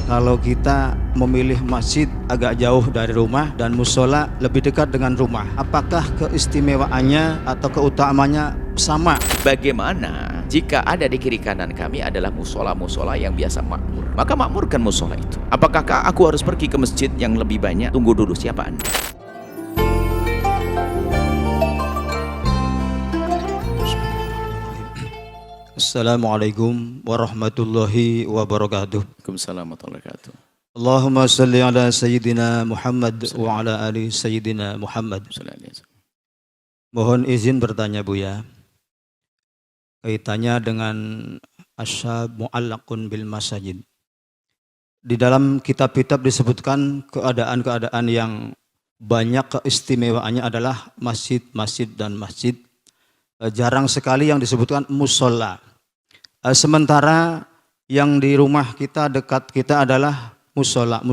kalau kita memilih masjid agak jauh dari rumah dan musola lebih dekat dengan rumah, apakah keistimewaannya atau keutamanya sama? Bagaimana jika ada di kiri kanan kami adalah musola-musola yang biasa makmur? Maka makmurkan musola itu. Apakah aku harus pergi ke masjid yang lebih banyak? Tunggu dulu, siapa Anda? Assalamualaikum warahmatullahi wabarakatuh. Waalaikumsalam warahmatullahi wabarakatuh. Allahumma salli ala Sayyidina Muhammad wa ala ali Sayyidina Muhammad. Mohon izin bertanya Buya, kaitannya dengan asyab mu'allaqun bil masajid. Di dalam kitab-kitab disebutkan keadaan-keadaan yang banyak keistimewaannya adalah masjid-masjid dan masjid. Jarang sekali yang disebutkan musola. Sementara yang di rumah kita, dekat kita adalah musola.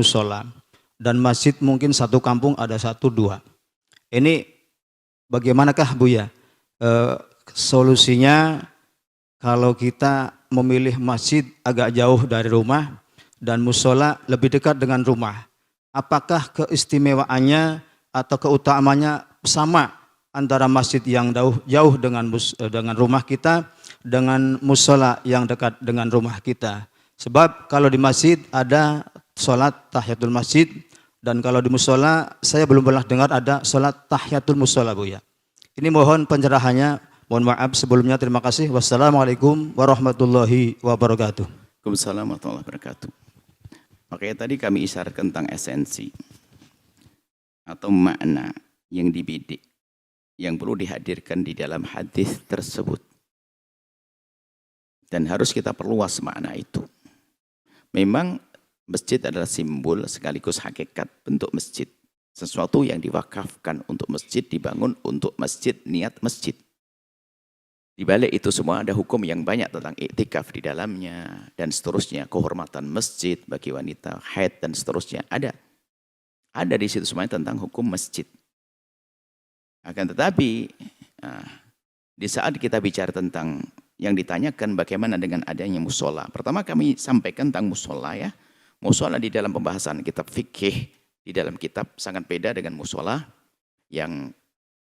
Dan masjid mungkin satu kampung ada 1-2. Ini bagaimanakah Buya solusinya kalau kita memilih masjid agak jauh dari rumah dan musola lebih dekat dengan rumah? Apakah keistimewaannya atau keutamanya sama antara masjid yang jauh dengan rumah kita dengan musola yang dekat dengan rumah kita? Sebab kalau di masjid ada sholat tahiyatul masjid, dan kalau di musola saya belum pernah dengar ada sholat tahiyatul musola Buya. Ini mohon pencerahannya, mohon maaf sebelumnya, terima kasih. Wassalamualaikum warahmatullahi wabarakatuh. Waalaikumsalam warahmatullahi wabarakatuh. Makanya tadi kami isyaratkan tentang esensi atau makna yang dibidik yang perlu dihadirkan di dalam hadis tersebut. Dan harus kita perluas makna itu. Memang masjid adalah simbol sekaligus hakikat bentuk masjid. Sesuatu yang diwakafkan untuk masjid, dibangun untuk masjid, niat masjid. Di balik itu semua ada hukum yang banyak tentang iktikaf di dalamnya dan seterusnya, kehormatan masjid bagi wanita, haid dan seterusnya. Ada di situ semuanya tentang hukum masjid. Akan tetapi di saat kita bicara tentang yang ditanyakan bagaimana dengan adanya musola. Pertama kami sampaikan tentang musola ya. Musola di dalam pembahasan kitab fikih, di dalam kitab sangat beda dengan musola yang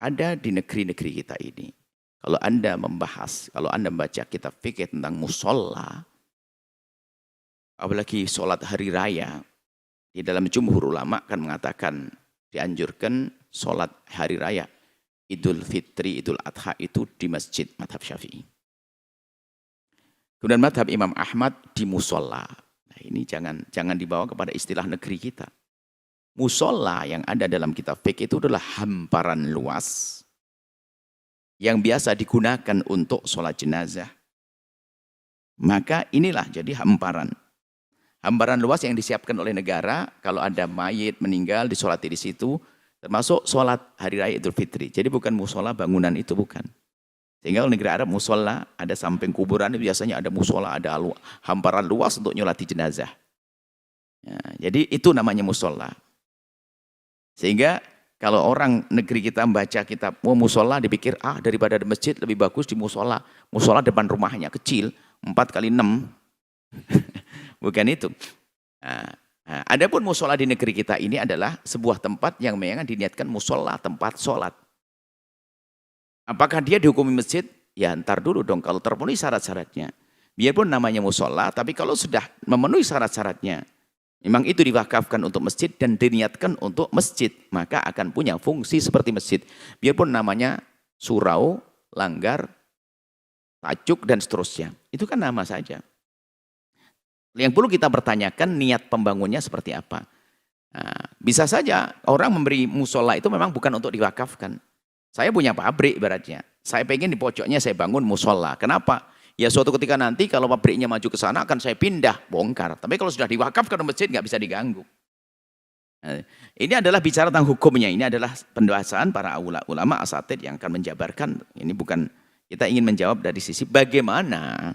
ada di negeri-negeri kita ini. Kalau Anda membaca kitab fikih tentang musola, apalagi sholat hari raya, di dalam jumhur ulama kan mengatakan dianjurkan sholat hari raya Idul Fitri, Idul Adha itu di masjid madhab Syafi'i. Kemudian madhab Imam Ahmad di musola. Nah ini jangan dibawa kepada istilah negeri kita. Musola yang ada dalam kitab fikih itu adalah hamparan luas yang biasa digunakan untuk sholat jenazah. Maka inilah jadi hamparan. Hamparan luas yang disiapkan oleh negara kalau ada mayit meninggal disolati di situ. Termasuk sholat hari raya Idul Fitri. Jadi bukan musola bangunan itu, bukan. Sehingga negeri Arab musola, ada samping kuburan, biasanya ada musola, ada hamparan luas untuk nyolati jenazah. Ya, jadi itu namanya musola. Sehingga kalau orang negeri kita membaca kitab musola, dipikir daripada di masjid lebih bagus di musola. Musola depan rumahnya kecil, 4x6. Bukan itu. Adapun musola di negeri kita ini adalah sebuah tempat yang memang diniatkan musola, tempat sholat. Apakah dia dihukumi masjid? Ya ntar dulu dong kalau terpenuhi syarat-syaratnya. Biarpun namanya musola, tapi kalau sudah memenuhi syarat-syaratnya, memang itu diwakafkan untuk masjid dan diniatkan untuk masjid, maka akan punya fungsi seperti masjid. Biarpun namanya surau, langgar, tajuk dan seterusnya. Itu kan nama saja. Yang perlu kita pertanyakan niat pembangunnya seperti apa. Bisa saja orang memberi musola itu memang bukan untuk diwakafkan. Saya punya pabrik ibaratnya. Saya pengen di pojoknya saya bangun musola. Kenapa? Ya suatu ketika nanti kalau pabriknya maju ke sana akan saya pindah, bongkar. Tapi kalau sudah diwakafkan ke masjid nggak bisa diganggu. Ini adalah bicara tentang hukumnya. Ini adalah pembahasan para ulama asatid yang akan menjabarkan. Ini bukan kita ingin menjawab dari sisi bagaimana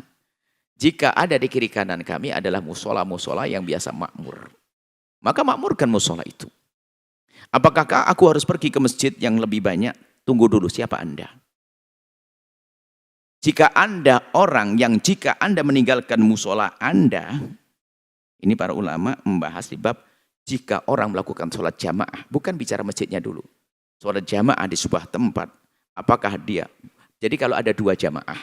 jika ada di kiri kanan kami adalah musola-musola yang biasa makmur. Maka makmurkan musola itu. Apakah aku harus pergi ke masjid yang lebih banyak? Tunggu dulu, siapa Anda? Jika Anda orang yang jika Anda meninggalkan musola Anda, Ini para ulama membahas di bab jika orang melakukan sholat jamaah, bukan bicara masjidnya dulu. Sholat jamaah di sebuah tempat, apakah dia, jadi kalau ada 2 jamaah,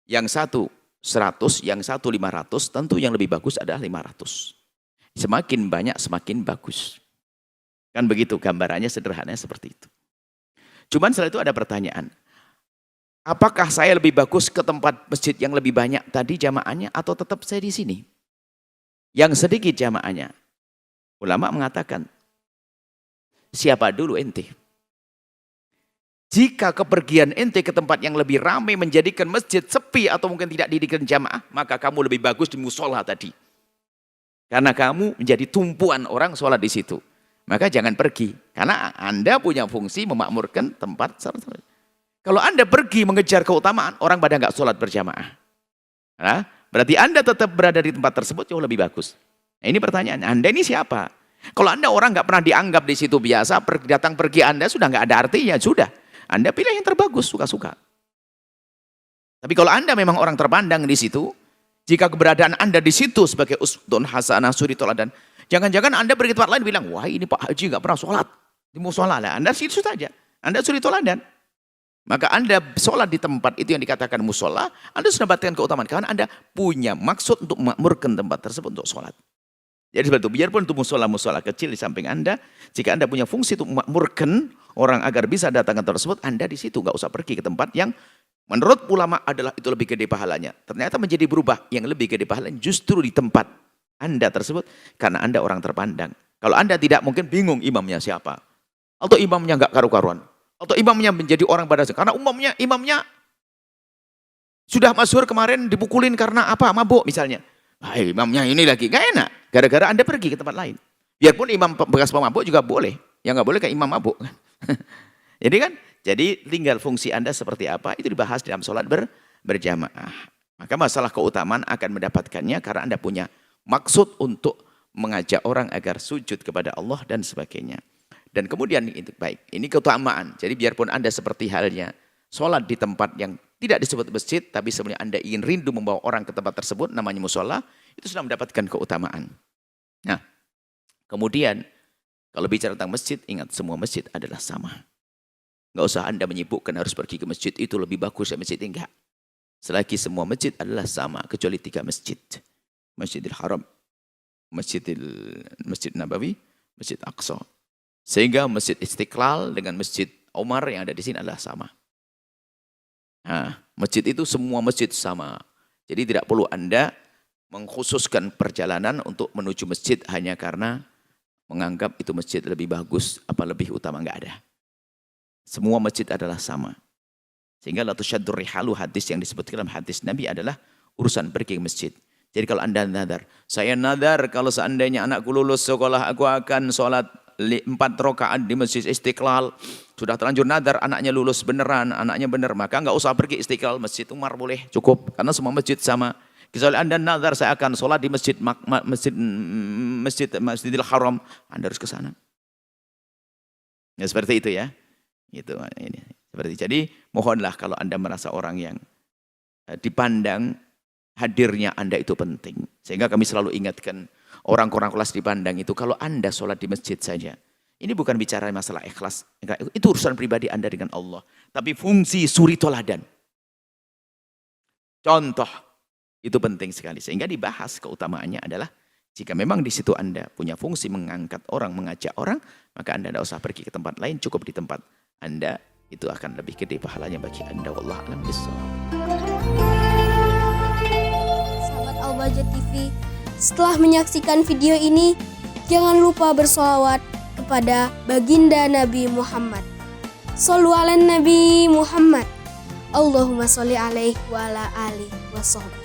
yang satu 100, yang satu 500, tentu yang lebih bagus adalah 500. Semakin banyak, semakin bagus. Kan begitu gambarannya, sederhananya seperti itu. Cuman setelah itu ada pertanyaan. Apakah saya lebih bagus ke tempat masjid yang lebih banyak tadi jamaahnya atau tetap saya di sini? Yang sedikit jamaahnya. Ulama mengatakan, siapa dulu ente? Jika kepergian ente ke tempat yang lebih ramai menjadikan masjid sepi atau mungkin tidak didirikan jamaah, maka kamu lebih bagus di musola tadi. Karena kamu menjadi tumpuan orang sholat di situ. Maka jangan pergi. Karena Anda punya fungsi memakmurkan tempat sholat. Kalau Anda pergi mengejar keutamaan, orang pada nggak sholat berjamaah. Nah, berarti Anda tetap berada di tempat tersebut jauh lebih bagus. Nah, ini pertanyaan, Anda ini siapa? Kalau Anda orang nggak pernah dianggap di situ biasa, datang pergi Anda sudah nggak ada artinya, sudah. Anda pilih yang terbagus, suka-suka. Tapi kalau Anda memang orang terpandang di situ, jika keberadaan Anda di situ sebagai uswatun hasanah, suri toladan, jangan-jangan Anda pergi tempat lain bilang, wah ini Pak Haji nggak pernah sholat di musola lah. Anda situ saja, Anda suri toladan. Maka Anda sholat di tempat itu yang dikatakan musola, Anda sudah mendapatkan keutamaan. Karena Anda punya maksud untuk memakmurkan tempat tersebut untuk sholat. Jadi seperti itu, biarpun itu musola-musola kecil di samping Anda, jika Anda punya fungsi untuk memakmurkan orang agar bisa datang ke tempat tersebut, Anda di situ, nggak usah pergi ke tempat yang menurut ulama adalah itu lebih gede pahalanya. Ternyata menjadi berubah, yang lebih gede pahalanya justru di tempat Anda tersebut, karena Anda orang terpandang. Kalau Anda tidak, mungkin bingung imamnya siapa. Atau imamnya nggak karu-karuan. Atau imamnya menjadi orang pada karena imamnya sudah masyhur kemarin dipukulin karena apa? Mabuk misalnya. Wah, imamnya ini lagi nggak enak. Gara-gara Anda pergi ke tempat lain. Biarpun imam bekas pemabuk juga boleh. Yang nggak boleh kayak imam mabuk. Jadi tinggal fungsi Anda seperti apa itu dibahas dalam sholat berjamaah. Maka masalah keutamaan akan mendapatkannya karena Anda punya maksud untuk mengajak orang agar sujud kepada Allah dan sebagainya. Dan kemudian itu baik, ini keutamaan. Jadi biarpun Anda seperti halnya sholat di tempat yang tidak disebut masjid, tapi sebenarnya Anda ingin rindu membawa orang ke tempat tersebut, namanya musola, itu sudah mendapatkan keutamaan. Nah, kemudian kalau bicara tentang masjid, ingat semua masjid adalah sama. Nggak usah Anda menyibukkan harus pergi ke masjid, itu lebih bagus ya masjid, enggak. Selagi semua masjid adalah sama, kecuali 3 masjid. Masjidil Haram, Masjid Nabawi, Masjid Aqsa. Sehingga Masjid Istiqlal dengan Masjid Umar yang ada di sini adalah sama. Nah, masjid itu semua masjid sama. Jadi tidak perlu Anda mengkhususkan perjalanan untuk menuju masjid hanya karena menganggap itu masjid lebih bagus, apa lebih utama, enggak ada. Semua masjid adalah sama. Sehingga la tusyaddur rihalu, hadis yang disebutkan dalam hadis Nabi adalah urusan pergi ke masjid. Jadi kalau Anda nadar, saya nadar kalau seandainya anakku lulus sekolah, aku akan sholat 4 rakaat di Masjid Istiqlal. Sudah terlanjur nadar, anaknya lulus beneran, anaknya bener, maka nggak usah pergi Istiqlal, Masjid Umar boleh, cukup. Karena semua masjid sama. Kecuali Anda nadar, saya akan sholat di Masjidil Haram, Anda harus ke sana. Ya seperti itu ya. Gitu ini. Seperti jadi mohonlah kalau Anda merasa orang yang dipandang hadirnya Anda itu penting. Sehingga kami selalu ingatkan orang-orang kelas dipandang itu, kalau Anda sholat di masjid saja, ini bukan bicara masalah ikhlas, itu urusan pribadi Anda dengan Allah. Tapi fungsi suri toladan, contoh, itu penting sekali. Sehingga dibahas keutamaannya adalah, jika memang di situ Anda punya fungsi mengangkat orang, mengajak orang, maka Anda tidak usah pergi ke tempat lain, cukup di tempat Anda, itu akan lebih gede pahalanya bagi Anda. Wallahu a'lam bishawab. Sahabat Al-Bahjah TV, setelah menyaksikan video ini, jangan lupa bersolawat kepada baginda Nabi Muhammad. Shollu ala Nabi Muhammad. Allahumma sholli alaihi wa ala alihi wa sahbihi.